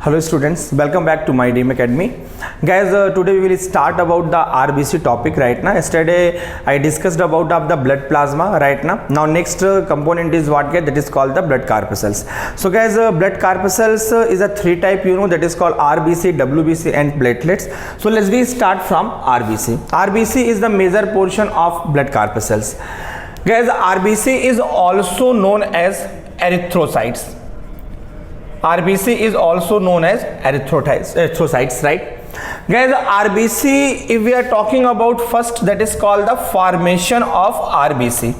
Hello students, welcome back to my Dream Academy. Guys, today we will start about the RBC topic right now. Yesterday I discussed about the blood plasma right now. Now next component is what that is called the blood corpuscles. So guys, blood corpuscles is a three type, that is called RBC, WBC and platelets. So let's we start from RBC. RBC is the major portion of blood corpuscles. Guys, RBC is also known as erythrocytes. RBC is also known as erythrocytes, right? Guys, RBC, if we are talking about first, that is called the formation of RBC.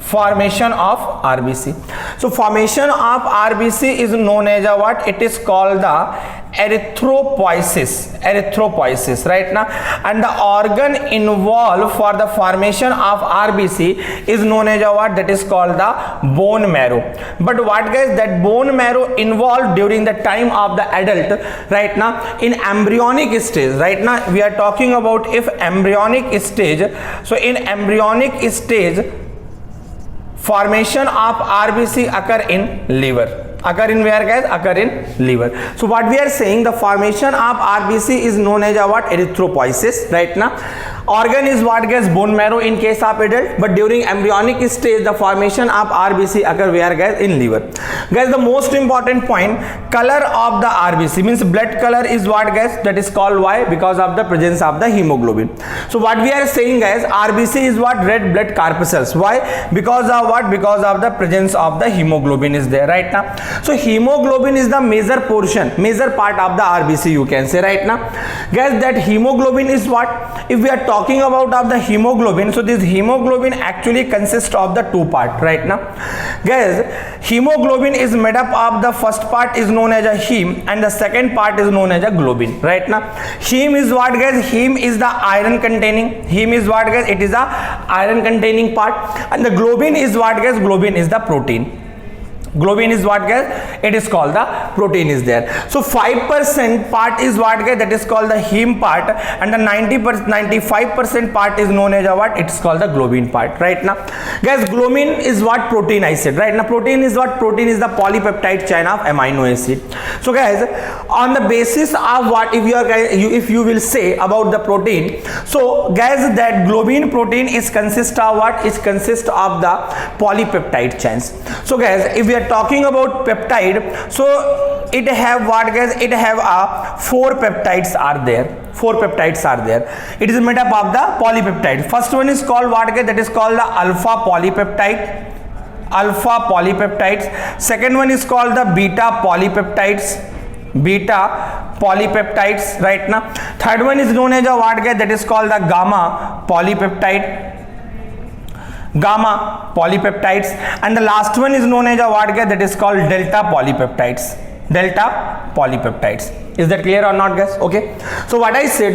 Formation of RBC. So formation of RBC is known as a what? It is called the erythropoiesis right now, and the organ involved for the formation of RBC is known as a what? That is called the bone marrow. But what guys, that bone marrow involved during the time of the adult right now in embryonic stage. Right now we are talking about if embryonic stage. So in embryonic stage, formation of RBC occur in liver. Occur in where guys? Occur in liver. So what we are saying, the formation of RBC is known as a what? Erythropoiesis right now. Organ is what guys? Bone marrow in case of adult, but during embryonic stage the formation of RBC occur where guys? In liver. Guys, the most important point, color of the RBC means blood color is what guys? That is called why? Because of the presence of the hemoglobin. So what we are saying guys, RBC is what? Red blood corpuscles. Why? Because of what? Because of the presence of the hemoglobin is there right now. So hemoglobin is the major portion, major part of the RBC you can say right now. Guys, that hemoglobin is what? If we are talking about of the hemoglobin, so this hemoglobin actually consists of the two part right now. Guys, hemoglobin is made up of the first part is known as a heme and the second part is known as a globin right now. Heme is what guys? Heme is the iron containing. Heme is what guys? It is the iron containing part, and the globin is what guys? Globin is the protein. Globin is what guys? It is called the protein is there. So 5% part is what guys? That is called the heme part, and the 95% part is known as a what? It's called the globin part right now. Guys, globin is what? Protein I said right now. Protein is what? Protein is the polypeptide chain of amino acid. So guys, on the basis of what, if you will say about the protein, so guys, that globin protein is consist of what? It consists of the polypeptide chains. So guys, if we are talking about peptide, so it have what guys? It have four peptides are there. Four peptides are there. It is made up of the polypeptide. First one is called what guys? That is called the alpha polypeptide. Alpha polypeptides. Second one is called the beta polypeptides. Beta polypeptides right now. Third one is known as a what guys? That is called the gamma polypeptide. Gamma polypeptides, and the last one is known as a what guys? That is called delta polypeptides. Delta polypeptides. Is that clear or not guys? Okay, so what I said,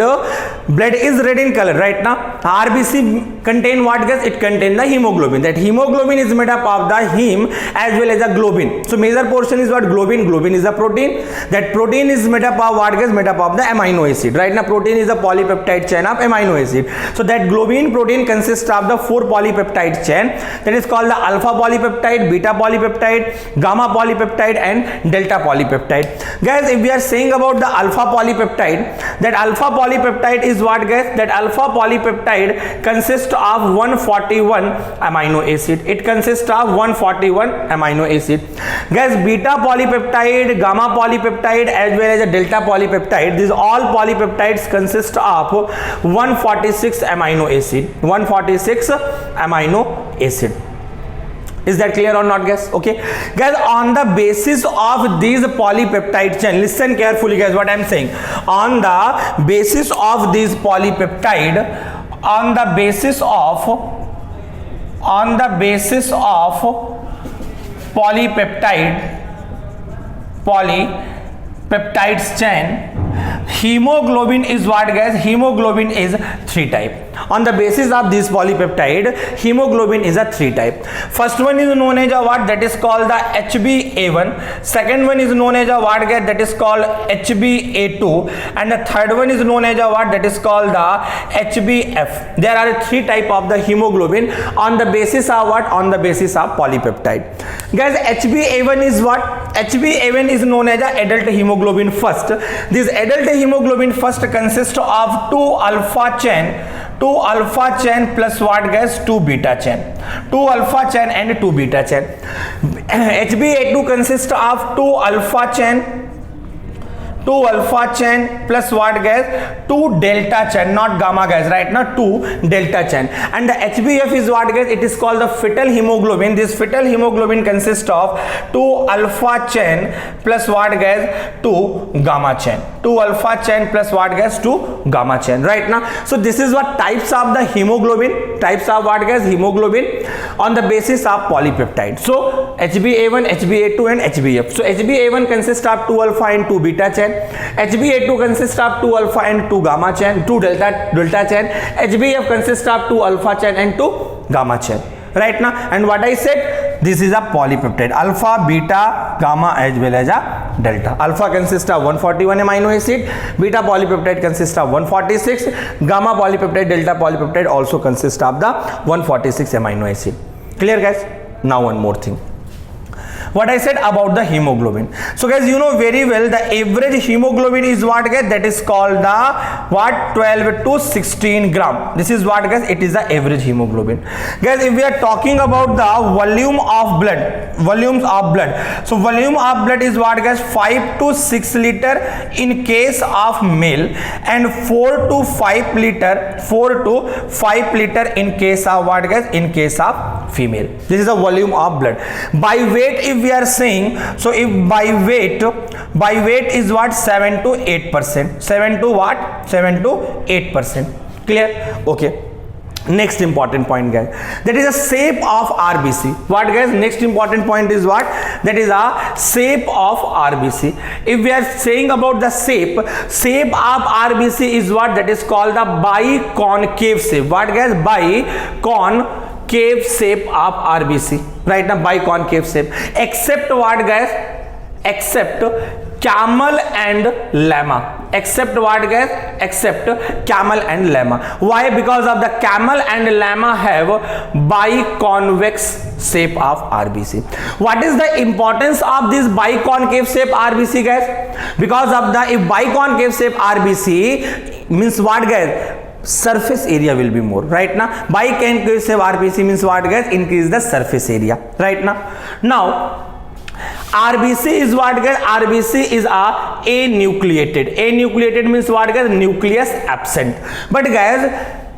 blood is red in color right now. RBC contain what guys? It contain the hemoglobin. That hemoglobin is made up of the heme as well as a globin. So major portion is what? Globin. Globin is a protein. That protein is made up of what guys? Made up of the amino acid right now. Protein is a polypeptide chain of amino acid. So that globin protein consists of the four polypeptide chain, that is called the alpha polypeptide, beta polypeptide, gamma polypeptide and delta polypeptide. Guys, if we are saying about the alpha polypeptide, that alpha polypeptide is what guys? That alpha polypeptide consists of 141 amino acid. It consists of 141 amino acid. Guys, beta polypeptide, gamma polypeptide as well as a delta polypeptide, these all polypeptides consist of 146 amino acid. 146 amino acid. Is that clear or not guys? Okay guys, on the basis of these polypeptide chain, listen carefully guys what I am saying. On the basis of these polypeptide, on the basis of polypeptides chain, hemoglobin is what guys? Hemoglobin is three type. On the basis of this polypeptide, hemoglobin is a three type. First one is known as a what? That is called the HbA1. Second one is known as a what guys? That is called HbA2, and the third one is known as a what? That is called the HbF. There are three type of the hemoglobin on the basis of what? On the basis of polypeptide. Guys, HbA1 is what? HbA1 is known as a adult hemoglobin first. This adult hemoglobin first consists of 2 alpha chain plus what guys, 2 beta chain, 2 alpha chain and 2 beta chain. HbA2 consists of 2 alpha chain plus what guys, 2 delta chain, not gamma guys, right? Not 2 delta chain. And the HbF is what guys, it is called the fetal hemoglobin. This fetal hemoglobin consists of 2 alpha chain plus what guys, 2 gamma chain, 2 alpha chain plus what guys, 2 gamma chain, right? Now so this is what types of the hemoglobin, types of what guys, hemoglobin on the basis of polypeptide. So HbA1, HbA2 and HbF. So HbA1 consists of 2 alpha and 2 beta chain, HbA2 consists of 2 alpha and 2 gamma chain, 2 delta chain, HbF consists of 2 alpha chain and 2 gamma chain, right? Now and what I said, this is a polypeptide, alpha, beta, gamma as well as a delta. Alpha consists of 141 amino acid, beta polypeptide consists of 146, gamma polypeptide, delta polypeptide also consists of the 146 amino acid. Clear guys? Now one more thing, what I said about the hemoglobin. So guys, you know very well the average hemoglobin is what guys, that is called the what, 12 to 16 gram. This is what guys, it is the average hemoglobin. Guys, if we are talking about the volume of blood, so volume of blood is what guys, 5 to 6 liter in case of male and 4 to 5 liter in case of what guys, in case of female. This is the volume of blood. By weight, if we are saying, so if by weight is what, 7 to 8%, 7 to what, 7 to 8%. Clear? Okay. Next important point guys, that is a shape of RBC. What guys, next important point is what, that is a shape of RBC. If we are saying about the shape of RBC is what, that is called the biconcave shape. What guys, biconcave shape of RBC, right? Now biconcave shape, except what guys, except camel and llama, except what guys, except camel and llama. Why? Because of the camel and llama have biconvex shape of RBC. What is the importance of this biconcave shape RBC guys? Because of the, if biconcave shape RBC means what guys, surface area will be more, right? Now biconcave shape RBC means what guys, increase the surface area, right? Now RBC is what guys, RBC is a anucleated. Anucleated means what guys, nucleus absent. But guys,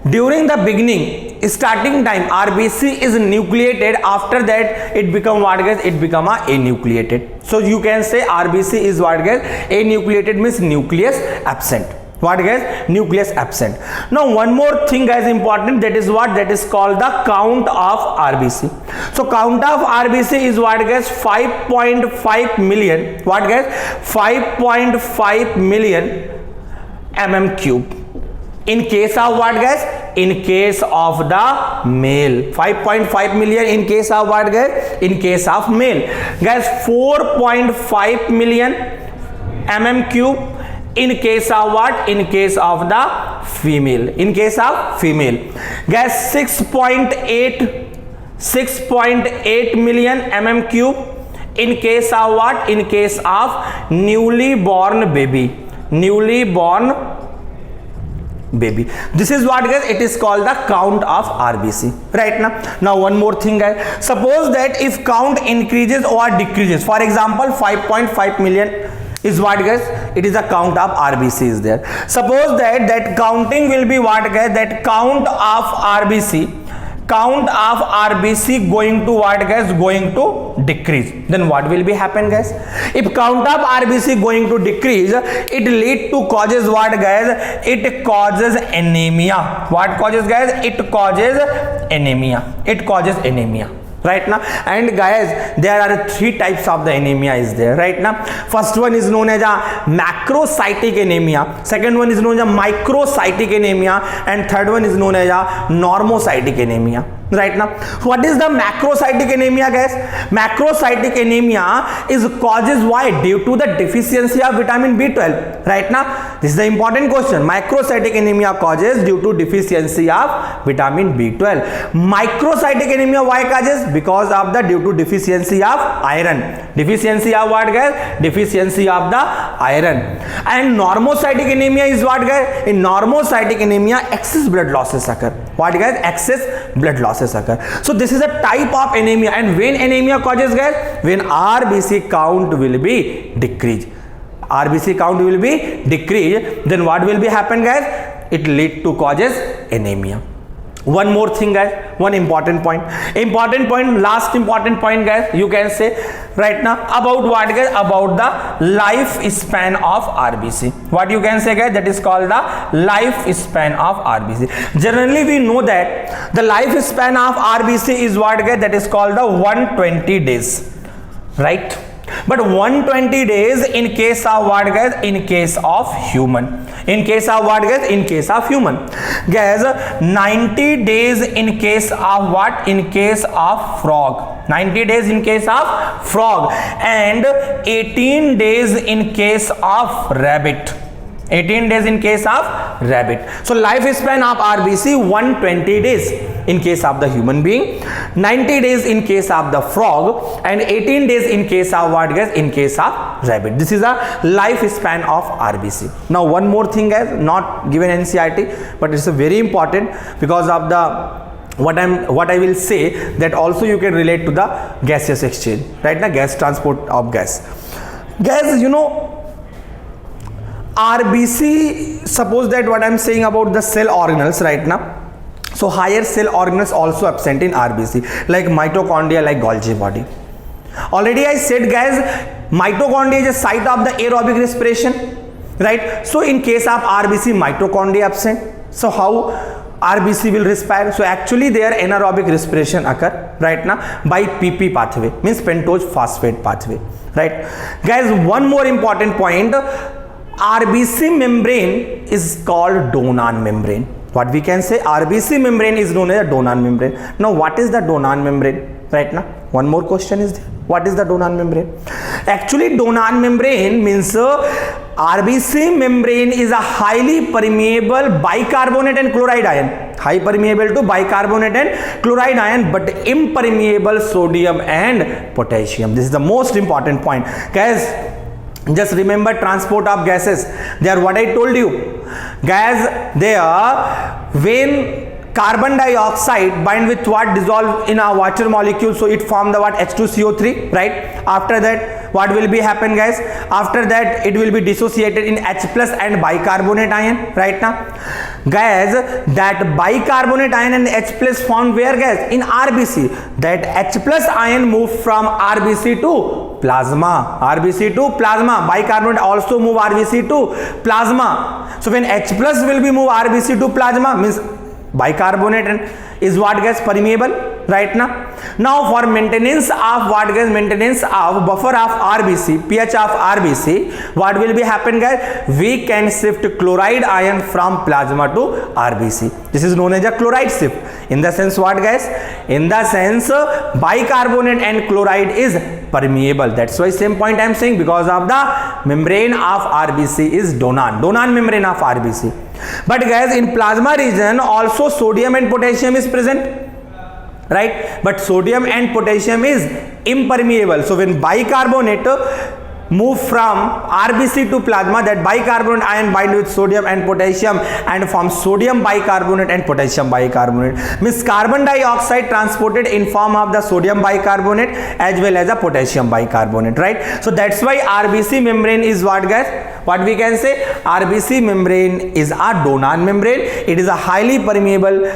during the beginning, starting time, RBC is nucleated. After that it become what guys, it become a anucleated. So you can say RBC is what guys, anucleated means nucleus absent. What guys, nucleus absent. Now one more thing guys important, that is what, that is called the count of RBC. So count of RBC is what guys, 5.5 million. What guys, 5.5 million mm cube. In case of what guys, in case of the male. 5.5 million in case of what guys, in case of male. Guys, 4.5 million mm cube in case of what, in case of the female, in case of female. Guys, 6.8 million mm cube in case of what, in case of newly born baby. This is what guys, it is called the count of RBC, right? Now one more thing guys, suppose that if count increases or decreases, for example 5.5 million is what guys, it is a count of RBC is there. Suppose that counting will be what guys, that count of RBC going to what guys, going to decrease. Then what will be happen guys, if count of RBC going to decrease, it lead to causes what guys, it causes anemia. What causes guys, it causes anemia. Right now, and guys, there are 3 types of the anemia is there, right? Now first one is known as a macrocytic anemia, second one is known as a microcytic anemia, and third one is known as a normocytic anemia. right now. What is the macrocytic anemia, guys? Macrocytic anemia is causes why? Due to the deficiency of vitamin B12, right now. This is the important question. Macrocytic anemia causes due to deficiency of vitamin B12. Microcytic anemia why causes? Because of the due to deficiency of iron. Deficiency of what, guys? Deficiency of the iron. And normocytic anemia is what, guys? In normocytic anemia, excess blood losses occur. What, guys? Excess blood losses occur. So this is a type of anemia. And when anemia causes, guys? When RBC count will be decreased. RBC count will be decreased. Then what will be happen, guys? It lead to causes anemia. One more thing, guys, one important point, last important point, guys, you can say right now about what, guys? About the lifespan of RBC. What you can say, guys? That is called the lifespan of RBC. Generally we know that the lifespan of RBC is what, guys? That is called the 120 days, right? But 120 days in case of what, guys? In case of human. In case of what, guys? In case of human. Guys, 90 days in case of what? In case of frog. 90 days in case of frog. And 18 days in case of rabbit. 18 days in case of rabbit. So lifespan of RBC 120 days in case of the human being, 90 days in case of the frog, and 18 days in case of what, guys? In case of rabbit. This is a lifespan of RBC. Now one more thing, guys, not given NCERT, but it's a very important because of the what I will say, that also you can relate to the gaseous exchange, right? Now gas transport of gas. Guys, you know, RBC, suppose that what I'm saying about the cell organelles right now. So higher cell organelles also absent in RBC, like mitochondria, like Golgi body. Already I said, guys, mitochondria is a site of the aerobic respiration, right? So in case of RBC, mitochondria absent. So how RBC will respire? So actually their anaerobic respiration occur right now by PP pathway, means pentose phosphate pathway, right? Guys, one more important point. RBC membrane is called Donan membrane. What we can say, RBC membrane is known as a Donan membrane. Now what is the Donan membrane right now? One more question is there. What is the Donan membrane? Actually Donan membrane means RBC membrane is a highly permeable bicarbonate and chloride ion. High permeable to bicarbonate and chloride ion, but impermeable sodium and potassium. This is the most important point, guys. Just remember transport of gases. They are what I told you. Gas, they are when carbon dioxide bind with what? Dissolve in a water molecule. So it form the what? H2CO3, right? After that, what will be happen, guys? After that, it will be dissociated in H plus and bicarbonate ion, right now. Guys, that bicarbonate ion and H plus formed where, guys? In RBC. That H plus ion move from RBC to plasma. RBC to plasma. Bicarbonate also move RBC to plasma. So when H plus will be move RBC to plasma, means bicarbonate is what, guys? Permeable, right now. Now for maintenance of what, guys? Maintenance of buffer of RBC, pH of RBC, what will be happen, guys? We can shift chloride ion from plasma to RBC. This is known as a chloride shift. In the sense what, guys? In the sense bicarbonate and chloride is permeable. That's why same point I am saying, because of the membrane of RBC is Donan membrane of RBC. But guys, in plasma region also sodium and potassium is present, right? But sodium and potassium is impermeable. So when bicarbonate move from RBC to plasma, that bicarbonate ion bind with sodium and potassium and form sodium bicarbonate and potassium bicarbonate. Means carbon dioxide transported in form of the sodium bicarbonate as well as a potassium bicarbonate, right? So that's why RBC membrane is what, guys? What we can say? RBC membrane is a Donan membrane. It is a highly permeable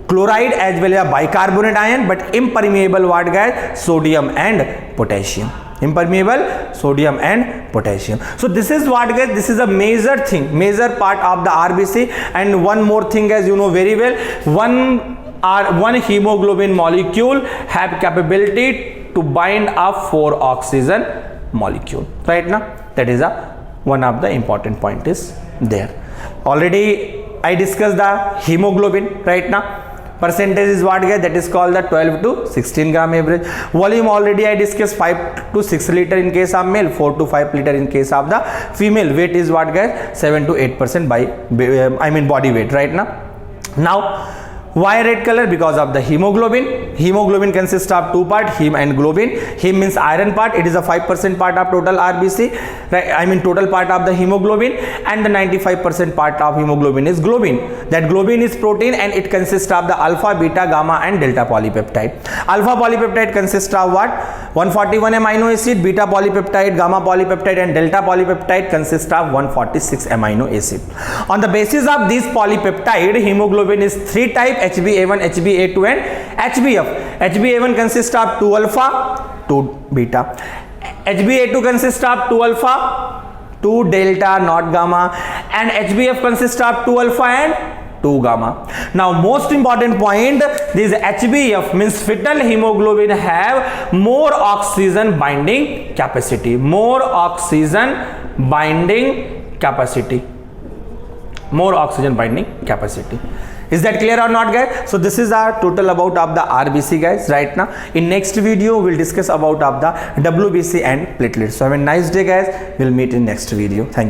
chloride as well as a bicarbonate ion, but impermeable what, guys? Sodium and potassium. Impermeable sodium and potassium. So this is what, guys? This is a major thing, major part of the RBC. And one more thing, guys, you know very well, one hemoglobin molecule have capability to bind up 4 oxygen molecule, right now. That is one of the important point is there. Already I discussed the hemoglobin right now. percentage is what guys, that is called the 12 to 16 gram average. Volume already I discussed, 5 to 6 liter in case of male, 4 to 5 liter in case of the female. Weight is what guys, 7 to 8% by body weight right now. Why red color? Because of the hemoglobin. Hemoglobin consists of two parts, heme and globin. Heme means iron part, it is a 5% part of total RBC, right? Total part of the hemoglobin, and the 95% part of hemoglobin is globin. That globin is protein and it consists of the alpha, beta, gamma and delta polypeptide. Alpha polypeptide consists of what? 141 amino acid, beta polypeptide, gamma polypeptide and delta polypeptide consists of 146 amino acid. On the basis of these polypeptide, hemoglobin is three types: HbA1, HbA2 and HbF. HbA1 consists of 2 alpha, 2 beta. HbA2 consists of 2 alpha, 2 delta, not gamma, and HbF consists of 2 alpha and 2 gamma. Now most important point, this HbF means fetal hemoglobin have more oxygen binding capacity. More oxygen binding capacity. More oxygen binding capacity. Is that clear or not guys? So this is our total about of the RBC guys right now. In next video we'll discuss about of the WBC and platelets. So have a nice day guys. We'll meet in next video. Thank you.